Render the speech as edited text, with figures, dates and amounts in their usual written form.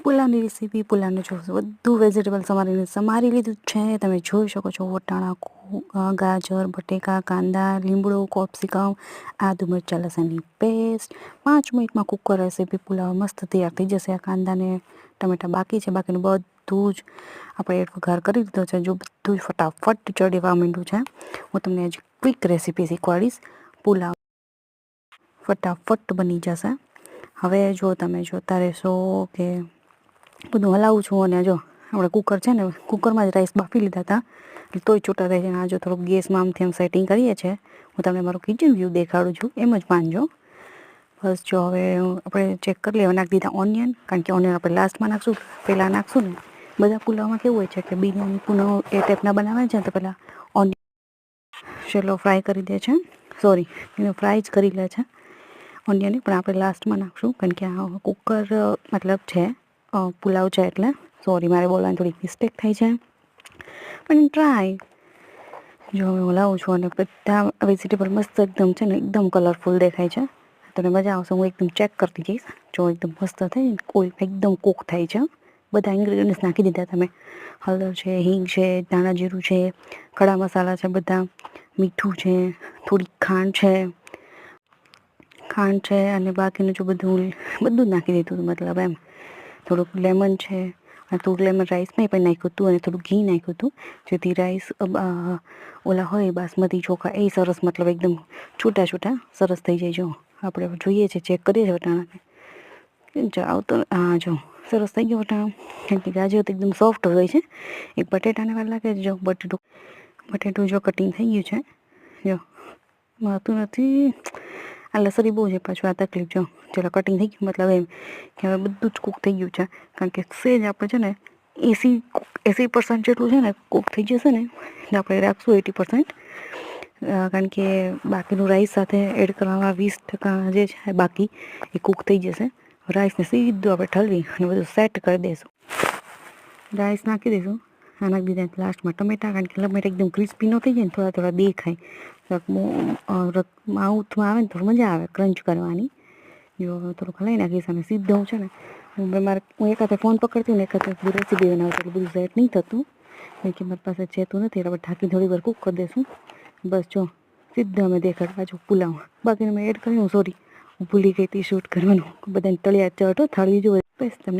પુલાવની recipe. પુલાવને જો બધું vegetable સમારી લીધું છે. તમે જોઈ શકો છો વટાણા, ગાજર, બટેકા, કાંદા, લીમડો, કોપ્સિકમ, આદુ મરચાં લસણની પેસ્ટ. 5 મિનિટમાં કુકર રેસીપી પુલાવ મસ્ત તૈયાર થઈ જશે. આ કાંદાને ટમેટા બાકી છે, બાકીનું બધું જ આપણે વઘાર કરી દીધો છે. જો બધું જ ફટાફટ ચડવા માંડ્યું છે. હું તમને હજી ક્વિક રેસીપી શીખવાડીશ. પુલાવ ફટાફટ બની જશે. હવે જો તમે જોતા રહેશો કે બધું હલાવું છું, અને જો આપણે કુકર છે ને, કુકરમાં જ રાઈસ બાફી લીધા હતા એટલે તોય છૂટા થાય છે. આ જો થોડુંક ગેસમાં આમથી આમ સેટિંગ કરીએ છીએ. હું તમને મારું કિચન વ્યૂ દેખાડું છું, એમ જ માનજો. બસ જો હવે આપણે ચેક કરી લઈએ. નાખી દીધા ઓનિયન, કારણ કે ઓનિયન આપણે લાસ્ટમાં નાખશું, પહેલાં નાખશું ને. બધા પુલાવમાં કેવું હોય છે કે બિરયાની પુલાવ એ ટાઈપના બનાવે છે તો પહેલાં ઓનિયન શેલો ફ્રાય કરી દે છે. સોરી, એને ફ્રાય જ કરી લે છે ઓનિયનને, પણ આપણે લાસ્ટમાં નાખશું કારણ કે આ કુકર મતલબ છે પુલાવ છે એટલે. સોરી, મારે બોલવાની થોડીક મિસ્ટેક થઈ છે, પણ ટ્રાય. જો હવે હું લાવું છું અને બધા વેજીટેબલ મસ્ત એકદમ છે ને, એકદમ કલરફુલ દેખાય છે. તને મજા આવશે. હું એકદમ ચેક કરતી જઈશ. જો એકદમ મસ્ત થાય, કોઈ એકદમ કૂક થાય છે. બધા ઇન્ગ્રીડિયન્ટ્સ નાખી દીધા તમે. હળદર છે, હિંગ છે, ધાણા જીરું છે, ખડા મસાલા છે બધા, મીઠું છે, થોડીક ખાંડ છે અને બાકીનું જો બધું જ નાખી દીધું. મતલબ એમ થોડુંક લેમન છે, અને થોડુંક લેમન રાઈસમાં પણ નાખ્યું હતું, અને થોડુંક ઘી નાખ્યું હતું, જેથી રાઈસ ઓલા હોય બાસમતી ચોખા એ સરસ, મતલબ એકદમ છૂટા છૂટા સરસ થઈ જાય. જો આપણે જોઈએ છે, ચેક કરીએ છીએ વટાણાને. જો આવતો, હા જો સરસ થઈ ગયો વટાણા. કારણ કે ગાજર તો એકદમ સોફ્ટ હોય છે. એક બટેટાને વાર લાગે છે. જો બટેટું જો કટિંગ થઈ ગયું છે. જો માતું નથી, આ લસરી બહુ છે પાછું, આ તકલીફ. જો ચલો કટિંગ થઈ ગયું, મતલબ એમ કે હવે બધું જ કૂક થઈ ગયું છે. કારણ કે સેજ આપણે છે ને 80% જેટલું છે ને કૂક થઈ જશે ને, આપણે રાખશું 80%. કારણ કે બાકીનું રાઈસ સાથે એડ કરવામાં 20% જે છે બાકી એ કૂક થઈ જશે. રાઈસને સીધું આપણે ઠલવી અને બધું સેટ કરી દઈશું. રાઈસ નાખી દઈશું. નાખી દીધા લાસ્ટમાં ટમેટા, કારણ કે ટમેટા એકદમ ક્રિસ્પી ન થઈ જાય ને, થોડા દેખાય. માઉથમાં આવે ને તો મજા આવે ક્રંચ કરવાની. જો થોડુંક હલાવી નાખીશ અને સીધું છે ને, હું એક હાથે ફોન પકડતી ને એક હાથે બધું રેસીપી બનાવતી, એટલે બધું સેટ નહીં થતું. કારણ કે મારી પાસે છેતું નથી, એટલે ઢાંકી થોડી વાર કૂક કરી દઈશું. બસ જો સીધું અમે દેખાડવા જો પુલાવ. બાકીનું મેં એડ કર્યું. સોરી, હું ભૂલી ગઈ હતી શૂટ કરવાનું. બધાને તળિયા ચટો થાળી જો બસ તમને